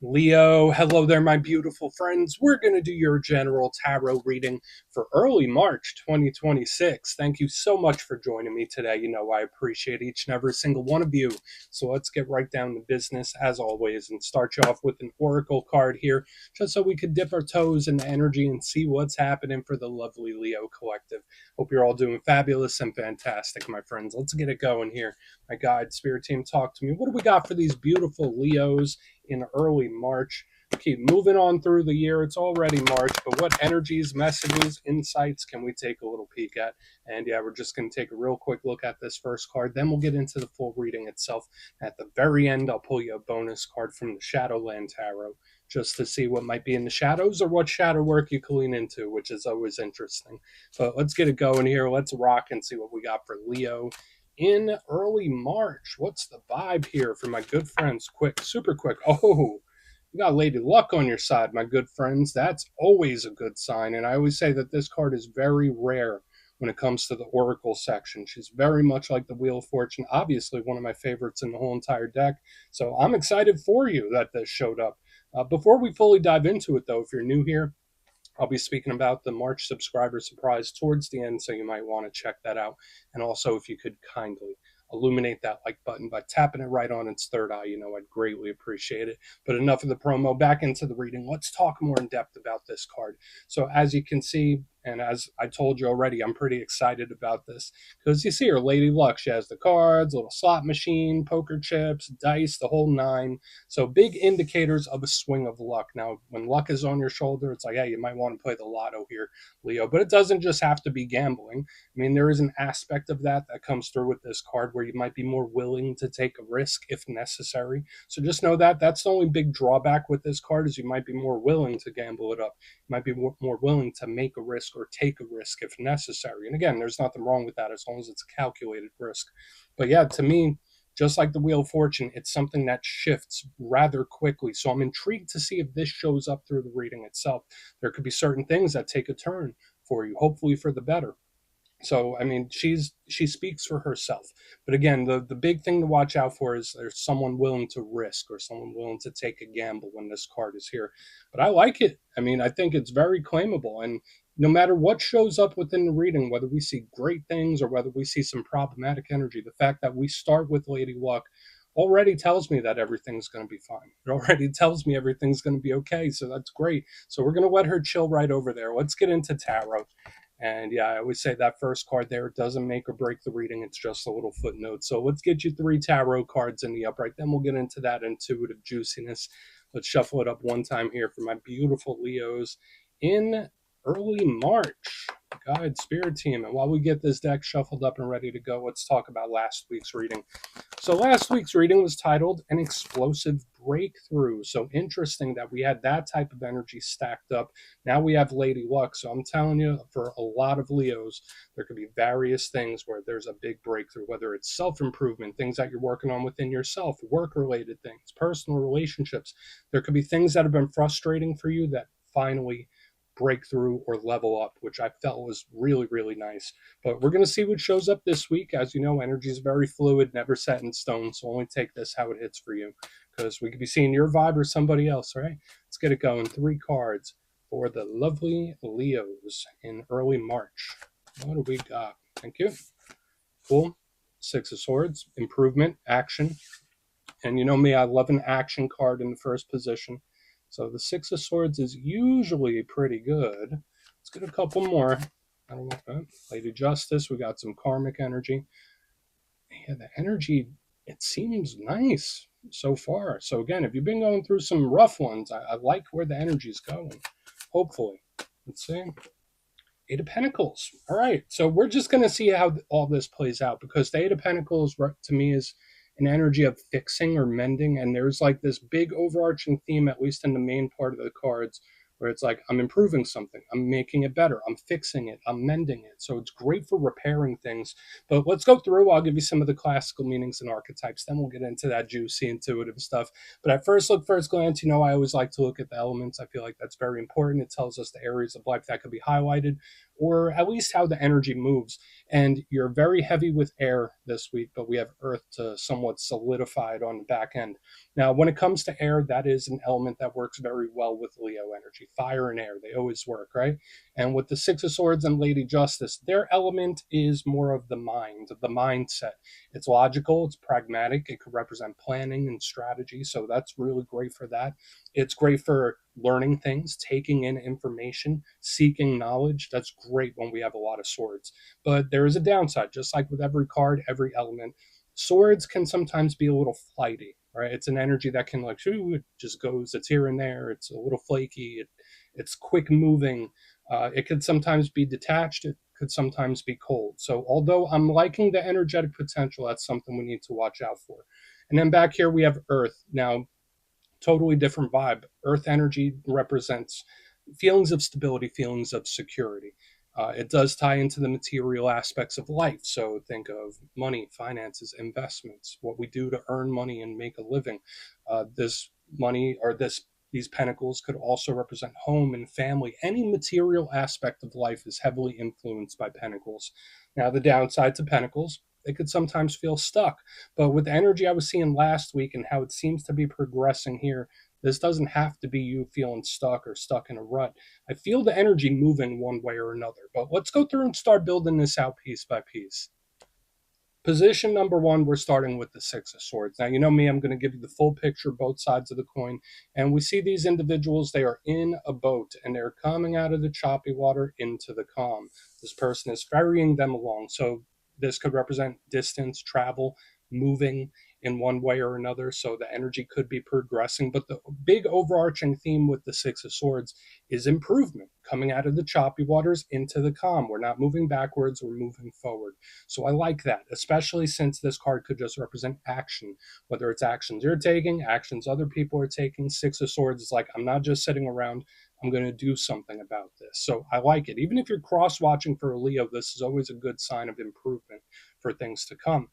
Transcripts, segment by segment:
Leo, hello there, my beautiful friends. We're going to do your general tarot reading for early March 2026. Thank you so much for joining me today. You know, I appreciate each and every single one of you. So let's get right down to business, as always, and start you off with an oracle card here, just so we could dip our toes in the energy and see what's happening for the lovely Leo collective. Hope you're all doing fabulous and fantastic, my friends. Let's get it going here. My guide, spirit team, talk to me. What do we got for these beautiful Leos in early March? Keep moving on through the year. It's already March, but what energies, messages, insights can we take a little peek at? And yeah, we're just going to take a real quick look at this first card. Then we'll get into the full reading itself. At the very end, I'll pull you a bonus card from the Shadowland Tarot just to see what might be in the shadows or what shadow work you can lean into, which is always interesting. But let's get it going here. Let's rock and see what we got for Leo in early March. What's the vibe here for my good friends? Quick, super quick. Oh, you got Lady Luck on your side, my good friends. That's always a good sign. And I always say that this card is very rare when it comes to the Oracle section. She's very much like the Wheel of Fortune, obviously one of my favorites in the whole entire deck. So I'm excited for you that this showed up. Before we fully dive into it, though, if you're new here, I'll be speaking about the March subscriber surprise towards the end, so you might want to check that out. And also, if you could kindly illuminate that like button by tapping it right on its third eye, I'd greatly appreciate it. But enough of the promo, back into the reading. Let's talk more in depth about this card. So as you can see, and as I told you already, I'm pretty excited about this because you see her, Lady Luck. She has the cards, little slot machine, poker chips, dice, the whole nine. So big indicators of a swing of luck. Now, when luck is on your shoulder, it's like, hey, you might want to play the lotto here, Leo. But it doesn't just have to be gambling. I mean, there is an aspect of that comes through with this card where you might be more willing to take a risk if necessary. So just know that that's the only big drawback with this card is you might be more willing to gamble it up. You might be more willing to make a risk or take a risk if necessary. And again, there's nothing wrong with that as long as it's a calculated risk. But yeah, to me, just like the Wheel of Fortune, it's something that shifts rather quickly. So I'm intrigued to see if this shows up through the reading itself. There could be certain things that take a turn for you, hopefully for the better. So, I mean, she speaks for herself. But again, the big thing to watch out for is there's someone willing to risk or someone willing to take a gamble when this card is here. But I like it. I mean, I think it's very claimable. And no matter what shows up within the reading, whether we see great things or whether we see some problematic energy, the fact that we start with Lady Luck already tells me that everything's going to be fine. It already tells me everything's going to be okay. So that's great. So we're going to let her chill right over there. Let's get into tarot. And yeah, I always say that first card there, it doesn't make or break the reading. It's just a little footnote. So let's get you 3 tarot cards in the upright. Then we'll get into that intuitive juiciness. Let's shuffle it up one time here for my beautiful Leos in early March. Guide, spirit team. And while we get this deck shuffled up and ready to go, let's talk about last week's reading. So last week's reading was titled An Explosive Breakthrough. So interesting that we had that type of energy stacked up. Now we have Lady Luck. So I'm telling you, for a lot of Leos, there could be various things where there's a big breakthrough, whether it's self-improvement, things that you're working on within yourself, work-related things, personal relationships. There could be things that have been frustrating for you that finally break through or level up, which I felt was really, really nice. But we're going to see what shows up this week. As you know, energy is very fluid, never set in stone. So only take this how it hits for you, because we could be seeing your vibe or somebody else, right? Let's get it going. 3 cards for the lovely Leos in early March. What do we got? Thank you. Cool. 6 of Swords, improvement, action. And you know me, I love an action card in the first position. So the 6 of Swords is usually pretty good. Let's get a couple more. I don't want that. Lady Justice, we got some karmic energy. Yeah, the energy, it seems nice so far. So again, if you've been going through some rough ones, I like where the energy is going. Hopefully. Let's see. 8 of Pentacles. All right. So we're just going to see how all this plays out, because the 8 of Pentacles to me is an energy of fixing or mending. And there's like this big overarching theme, at least in the main part of the cards, where it's like, I'm improving something, I'm making it better, I'm fixing it, I'm mending it. So it's great for repairing things. But let's go through. I'll give you some of the classical meanings and archetypes. Then we'll get into that juicy, intuitive stuff. But at first glance, I always like to look at the elements. I feel like that's very important. It tells us the areas of life that could be highlighted or at least how the energy moves. And you're very heavy with air this week, but we have earth to somewhat solidify it on the back end. Now, when it comes to air, that is an element that works very well with Leo energy. Fire and air, they always work, right? And with the Six of Swords and Lady Justice, their element is more of the mind, the mindset. It's logical, it's pragmatic, it could represent planning and strategy. So that's really great for that. It's great for learning things, taking in information, seeking knowledge. That's great when we have a lot of swords. But there is a downside, just like with every card, every element. Swords can sometimes be a little flighty, right? It's an energy that can like, ooh, it just goes, it's here and there, it's a little flaky, it's quick moving. It could sometimes be detached, it could sometimes be cold. So although I'm liking the energetic potential, that's something we need to watch out for. And then back here we have Earth. Now, totally different vibe. Earth energy represents feelings of stability, feelings of security. It does tie into the material aspects of life. So think of money, finances, investments, what we do to earn money and make a living. This money or these pentacles could also represent home and family. Any material aspect of life is heavily influenced by pentacles. Now, the downside to pentacles, they could sometimes feel stuck. But with the energy I was seeing last week and how it seems to be progressing here, this doesn't have to be you feeling stuck or stuck in a rut. I feel the energy moving one way or another. But let's go through and start building this out piece by piece. Position number one, we're starting with the Six of Swords. Now, you know me, I'm going to give you the full picture, both sides of the coin. And we see these individuals, they are in a boat and they're coming out of the choppy water into the calm. This person is ferrying them along. So this could represent distance, travel, moving in one way or another. So the energy could be progressing. But the big overarching theme with the Six of Swords is improvement, coming out of the choppy waters into the calm. We're not moving backwards, we're moving forward. So I like that, especially since this card could just represent action, whether it's actions you're taking, actions other people are taking. Six of Swords is like, I'm not just sitting around, I'm going to do something about this. So I like it. Even if you're cross watching for a Leo, this is always a good sign of improvement for things to come.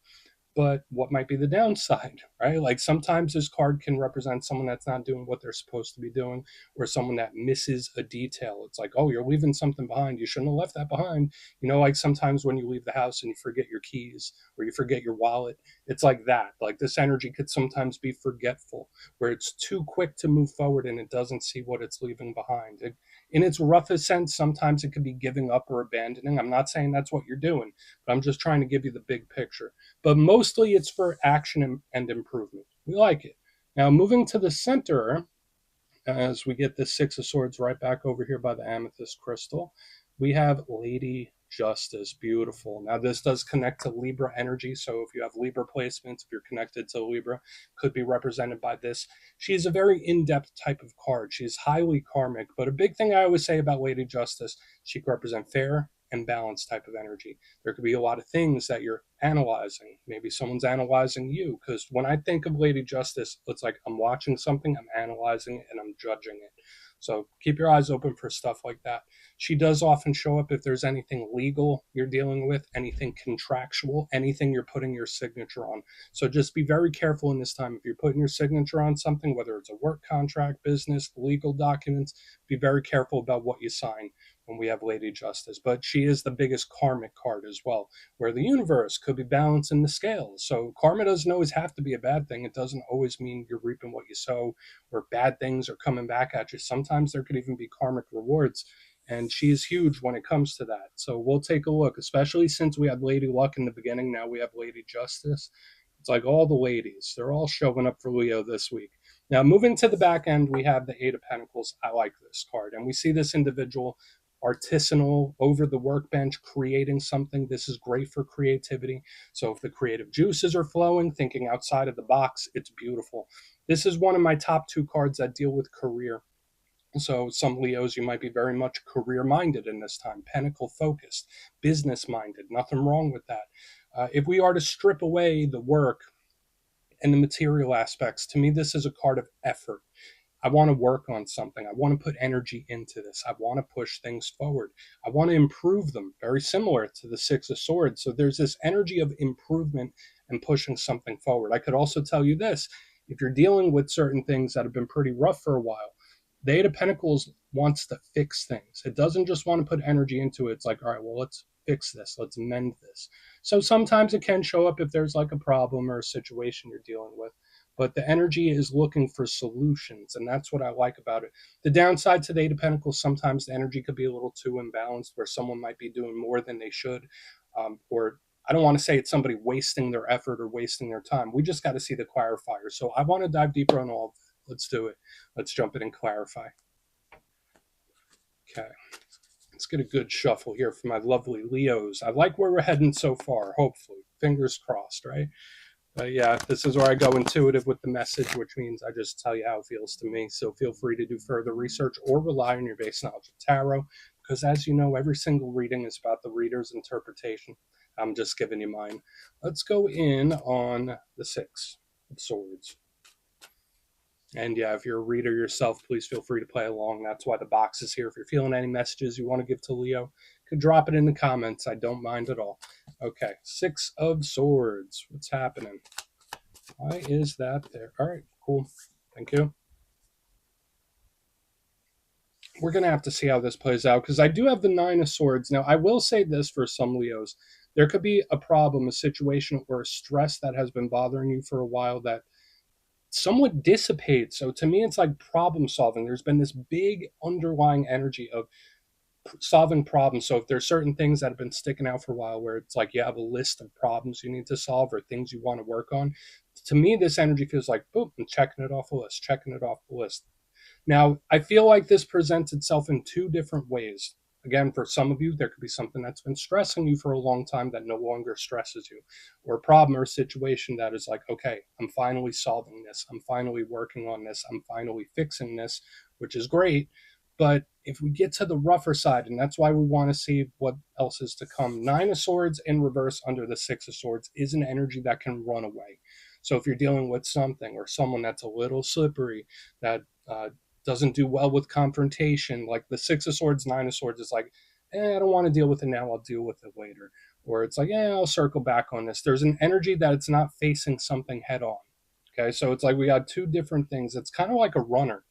But what might be the downside, right? Like sometimes this card can represent someone that's not doing what they're supposed to be doing, or someone that misses a detail. It's like, oh, you're leaving something behind. You shouldn't have left that behind. You know, like sometimes when you leave the house and you forget your keys or you forget your wallet, it's like that. Like this energy could sometimes be forgetful, where it's too quick to move forward and it doesn't see what it's leaving behind. In its roughest sense, sometimes it could be giving up or abandoning. I'm not saying that's what you're doing, but I'm just trying to give you the big picture. But mostly it's for action and improvement. We like it. Now, moving to the center, as we get this Six of Swords right back over here by the amethyst crystal, we have Lady Justice. Beautiful. Now, this does connect to Libra energy. So if you have Libra placements, if you're connected to Libra, could be represented by this. She's a very in-depth type of card. She's highly karmic. But a big thing I always say about Lady Justice, she can represent fair and balanced type of energy. There could be a lot of things that you're analyzing. Maybe someone's analyzing you. Because when I think of Lady Justice, it's like I'm watching something, I'm analyzing it, and I'm judging it. So keep your eyes open for stuff like that. She does often show up if there's anything legal you're dealing with, anything contractual, anything you're putting your signature on. So just be very careful in this time. If you're putting your signature on something, whether it's a work contract, business, legal documents, be very careful about what you sign when we have Lady Justice. But she is the biggest karmic card as well, where the universe could be balancing the scales. So karma doesn't always have to be a bad thing. It doesn't always mean you're reaping what you sow or bad things are coming back at you. Sometimes there could even be karmic rewards. And she's huge when it comes to that. So we'll take a look, especially since we had Lady Luck in the beginning. Now we have Lady Justice. It's like all the ladies. They're all showing up for Leo this week. Now, moving to the back end, we have the Eight of Pentacles. I like this card. And we see this individual artisanal over the workbench, creating something. This is great for creativity. So if the creative juices are flowing, thinking outside of the box, it's beautiful. This is one of my top two cards that deal with career. So some Leos, you might be very much career-minded in this time, pentacle-focused, business-minded. Nothing wrong with that. If we are to strip away the work and the material aspects, to me, this is a card of effort. I want to work on something. I want to put energy into this. I want to push things forward. I want to improve them, very similar to the Six of Swords. So there's this energy of improvement and pushing something forward. I could also tell you this, if you're dealing with certain things that have been pretty rough for a while, The Eight of Pentacles wants to fix things. It doesn't just want to put energy into it. It's like, all right, well, let's fix this. Let's mend this. So sometimes it can show up if there's like a problem or a situation you're dealing with. But the energy is looking for solutions. And that's what I like about it. The downside to the Eight of Pentacles, sometimes the energy could be a little too imbalanced where someone might be doing more than they should. Or I don't want to say it's somebody wasting their effort or wasting their time. We just got to see the clarifier. So I want to dive deeper on all of that. Let's do it. Let's jump in and clarify. Okay. Let's get a good shuffle here for my lovely Leos. I like where we're heading so far, hopefully. Fingers crossed, right? But yeah, this is where I go intuitive with the message, which means I just tell you how it feels to me. So feel free to do further research or rely on your base knowledge of tarot, because as you know, every single reading is about the reader's interpretation. I'm just giving you mine. Let's go in on the Six of Swords. And yeah, if you're a reader yourself, please feel free to play along. That's why the box is here. If you're feeling any messages you want to give to Leo, you could drop it in the comments. I don't mind at all. Okay, Six of Swords. What's happening? Why is that there? All right, cool. Thank you. We're going to have to see how this plays out because I do have the Nine of Swords. Now, I will say this for some Leos. There could be a problem, a situation, or a stress that has been bothering you for a while that somewhat dissipates. So to me, it's like problem solving. There's been this big underlying energy of solving problems. So if there's certain things that have been sticking out for a while where it's like you have a list of problems you need to solve or things you want to work on, to me, this energy feels like, boom, I'm checking it off the list, checking it off the list. Now, I feel like this presents itself in two different ways. Again, for some of you, there could be something that's been stressing you for a long time that no longer stresses you, or a problem or a situation that is like, okay, I'm finally solving this. I'm finally working on this. I'm finally fixing this, which is great. But if we get to the rougher side, and that's why we want to see what else is to come, Nine of Swords in reverse under the Six of Swords is an energy that can run away. So if you're dealing with something or someone that's a little slippery, that doesn't do well with confrontation, like the Six of Swords, Nine of Swords is like, I don't want to deal with it now, I'll deal with it later. Or it's like, I'll circle back on this. There's an energy that it's not facing something head on. Okay, so it's like we got two different things. It's kind of like a runner.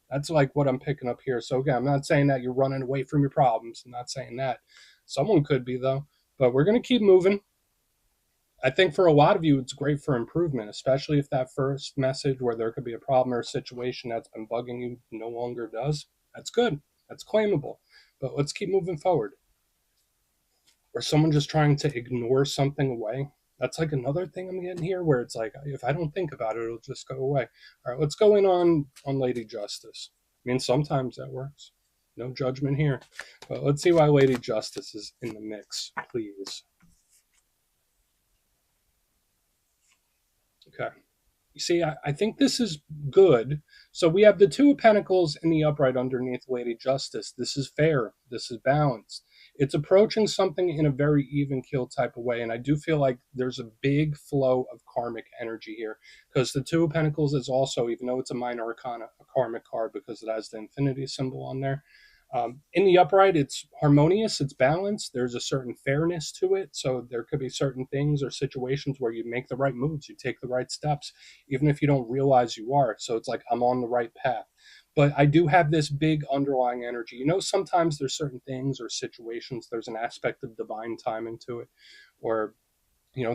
That's like what I'm picking up here. So again, I'm not saying that you're running away from your problems. I'm not saying that. Someone could be though. But we're going to keep moving. I think for a lot of you, it's great for improvement, especially if that first message where there could be a problem or a situation that's been bugging you no longer does. That's good. That's claimable. But let's keep moving forward. Or someone just trying to ignore something away. That's like another thing I'm getting here where it's like, if I don't think about it, it'll just go away. All right, let's go in on Lady Justice. I mean, sometimes that works. No judgment here. But let's see why Lady Justice is in the mix, please. Okay. You see, I think this is good. So we have the Two of Pentacles in the upright underneath Lady Justice. This is fair. This is balanced. It's approaching something in a very even keel type of way. And I do feel like there's a big flow of karmic energy here because the Two of Pentacles is also, even though it's a minor arcana, a karmic card because it has the infinity symbol on there. In the upright, it's harmonious, it's balanced, there's a certain fairness to it. So there could be certain things or situations where you make the right moves, you take the right steps, even if you don't realize you are. So it's like, I'm on the right path. But I do have this big underlying energy. You know, sometimes there's certain things or situations, there's an aspect of divine timing to it, or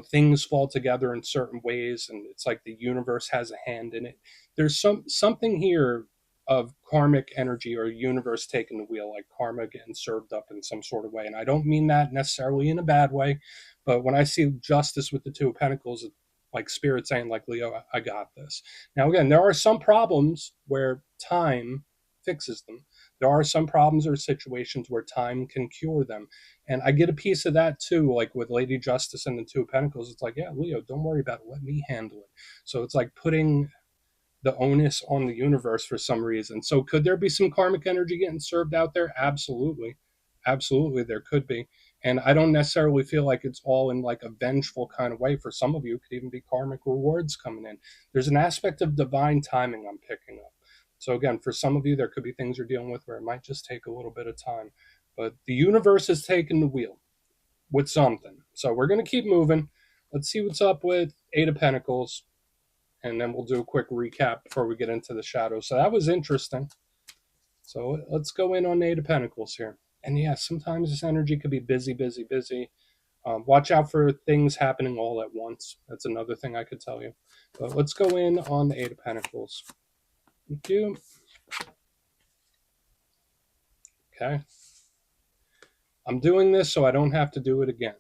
things fall together in certain ways and it's like the universe has a hand in it. There's something here of karmic energy or universe taking the wheel, like karma getting served up in some sort of way. And I don't mean that necessarily in a bad way, but when I see justice with the Two of Pentacles, like spirit saying, like, Leo, I got this. Now again, there are some problems where time fixes them. There are some problems or situations where time can cure them. And I get a piece of that too, like with Lady Justice and the Two of Pentacles. It's like, yeah, Leo, don't worry about it. Let me handle it. So it's like putting the onus on the universe for some reason. So could there be some karmic energy getting served out there? Absolutely. Absolutely, there could be. And I don't necessarily feel like it's all in like a vengeful kind of way. For some of you, it could even be karmic rewards coming in. There's an aspect of divine timing I'm picking up. So again, for some of you, there could be things you're dealing with where it might just take a little bit of time. But the universe is taking the wheel with something. So we're going to keep moving. Let's see what's up with Eight of Pentacles. And then we'll do a quick recap before we get into the shadows. So that was interesting. So let's go in on Eight of Pentacles here. And yeah, sometimes this energy could be busy, busy, busy. Watch out for things happening all at once. That's another thing I could tell you. But let's go in on the Eight of Pentacles. Thank you. Okay. I'm doing this so I don't have to do it again.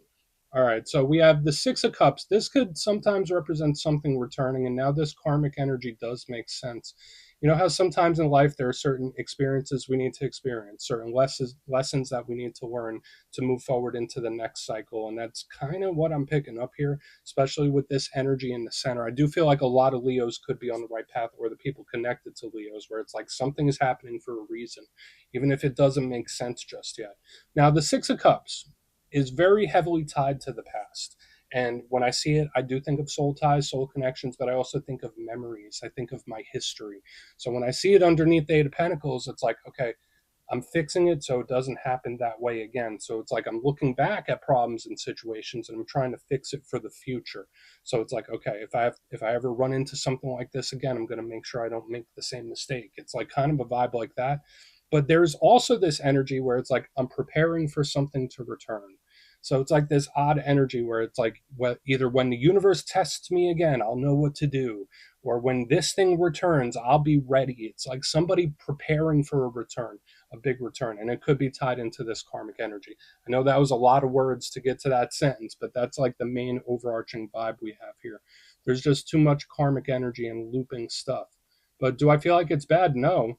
All right, so we have the Six of Cups. This could sometimes represent something returning, and now this karmic energy does make sense. You know how sometimes in life there are certain experiences we need to experience, certain lessons that we need to learn to move forward into the next cycle, and that's kind of what I'm picking up here, especially with this energy in the center. I do feel like a lot of Leos could be on the right path, or the people connected to Leos, where it's like something is happening for a reason, even if it doesn't make sense just yet. Now, the Six of Cups is very heavily tied to the past. And when I see it, I do think of soul ties, soul connections, but I also think of memories. I think of my history. So when I see it underneath the Eight of Pentacles, it's like, okay, I'm fixing it so it doesn't happen that way again. So it's like I'm looking back at problems and situations and I'm trying to fix it for the future. So it's like, okay, if I ever run into something like this again, I'm going to make sure I don't make the same mistake. It's like kind of a vibe like that. But there's also this energy where it's like I'm preparing for something to return. So it's like this odd energy where it's like, well, either when the universe tests me again, I'll know what to do, or when this thing returns, I'll be ready. It's like somebody preparing for a return, a big return, and it could be tied into this karmic energy. I know that was a lot of words to get to that sentence, but that's like the main overarching vibe we have here. There's just too much karmic energy and looping stuff. But do I feel like it's bad? No.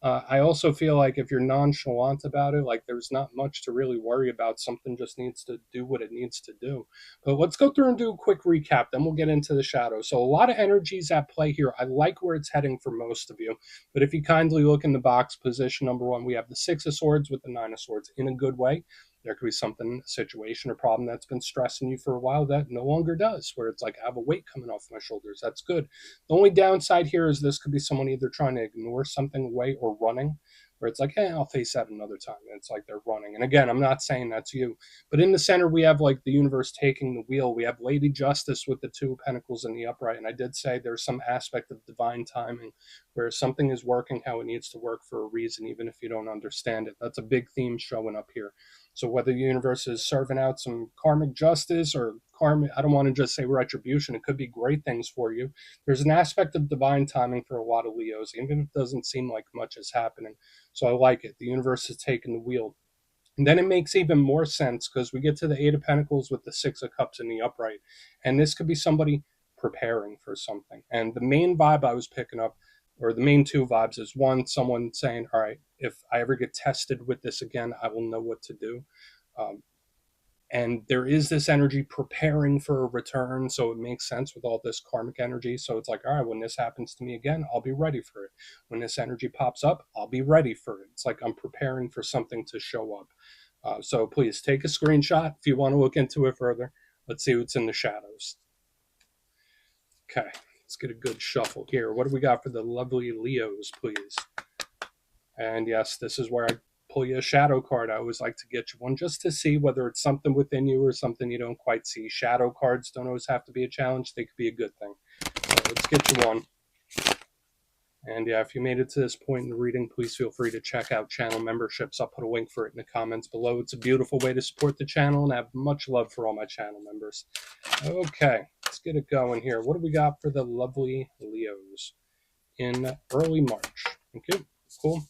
I also feel like if you're nonchalant about it, like there's not much to really worry about. Something just needs to do what it needs to do. But let's go through and do a quick recap. Then we'll get into the shadow. So a lot of energies at play here. I like where it's heading for most of you. But if you kindly look in the box, position number one, we have the Six of Swords with the Nine of Swords in a good way. There could be something, a situation or problem that's been stressing you for a while that no longer does, where it's like, I have a weight coming off my shoulders. That's good. The only downside here is this could be someone either trying to ignore something away or running, where it's like, hey, I'll face that another time. And it's like they're running. And again, I'm not saying that's you. But in the center, we have like the universe taking the wheel. We have Lady Justice with the Two of Pentacles in the upright. And I did say there's some aspect of divine timing where something is working how it needs to work for a reason, even if you don't understand it. That's a big theme showing up here. So whether the universe is serving out some karmic justice or karmic, I don't want to just say retribution. It could be great things for you. There's an aspect of divine timing for a lot of Leos, even if it doesn't seem like much is happening. So I like it. The universe has taken the wheel. And then it makes even more sense because we get to the Eight of Pentacles with the Six of Cups in the upright. And this could be somebody preparing for something. And the main vibe I was picking up, or the main two vibes, is one, someone saying, all right, if I ever get tested with this again, I will know what to do. Um, and there is this energy preparing for a return, so it makes sense with all this karmic energy. So it's like, all right, when this happens to me again, I'll be ready for it. When this energy pops up, I'll be ready for it. It's like I'm preparing for something to show up. So please take a screenshot if you want to look into it further. Let's see what's in the shadows. Okay, let's get a good shuffle here. What do we got for the lovely Leos, please? And yes, this is where I pull you a shadow card. I always like to get you one just to see whether it's something within you or something you don't quite see. Shadow cards don't always have to be a challenge. They could be a good thing. So let's get you one. And yeah, if you made it to this point in the reading, please feel free to check out channel memberships. I'll put a link for it in the comments below. It's a beautiful way to support the channel, and I have much love for all my channel members. Okay, let's get it going here. What do we got for the lovely Leos in early March? Okay, cool.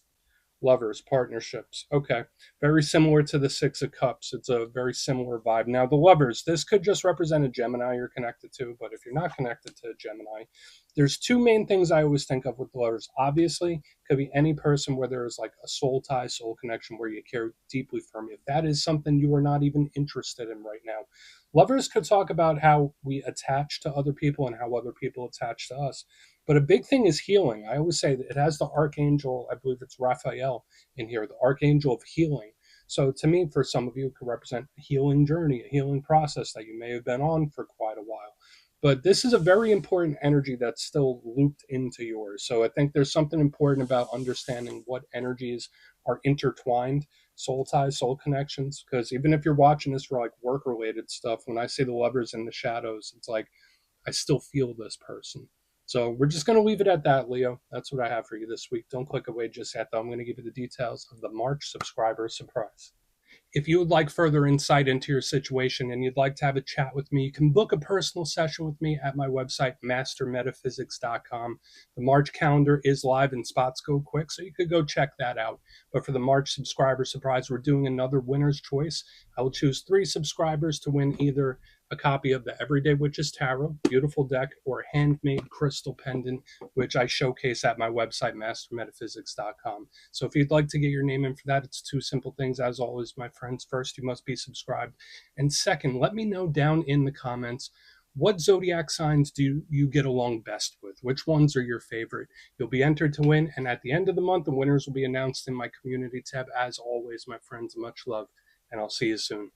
Lovers, partnerships. Okay. Very similar to the Six of Cups. It's a very similar vibe. Now, the lovers, this could just represent a Gemini you're connected to, but if you're not connected to a Gemini, there's two main things I always think of with lovers. Obviously, could be any person where there is like a soul tie, soul connection where you care deeply for me. If that is something you are not even interested in right now, lovers could talk about how we attach to other people and how other people attach to us. But a big thing is healing. I always say that it has the archangel, I believe it's Raphael in here, the archangel of healing. So to me, for some of you, it could represent a healing journey, a healing process that you may have been on for quite a while. But this is a very important energy that's still looped into yours. So I think there's something important about understanding what energies are intertwined, soul ties, soul connections. Because even if you're watching this for like work related stuff, when I say the lovers in the shadows, it's like I still feel this person. So we're just going to leave it at that, Leo. That's what I have for you this week. Don't click away just yet, though. I'm going to give you the details of the March subscriber surprise. If you would like further insight into your situation and you'd like to have a chat with me, you can book a personal session with me at my website, mastermetaphysics.com. The March calendar is live and spots go quick, so you could go check that out. But for the March subscriber surprise, we're doing another winner's choice. I will choose 3 subscribers to win either a copy of the Everyday Witches Tarot, beautiful deck, or a handmade crystal pendant, which I showcase at my website, mastermetaphysics.com. So if you'd like to get your name in for that, it's 2 simple things. As always, my friends, first, you must be subscribed. And second, let me know down in the comments, what zodiac signs do you get along best with? Which ones are your favorite? You'll be entered to win, and at the end of the month, the winners will be announced in my community tab. As always, my friends, much love, and I'll see you soon.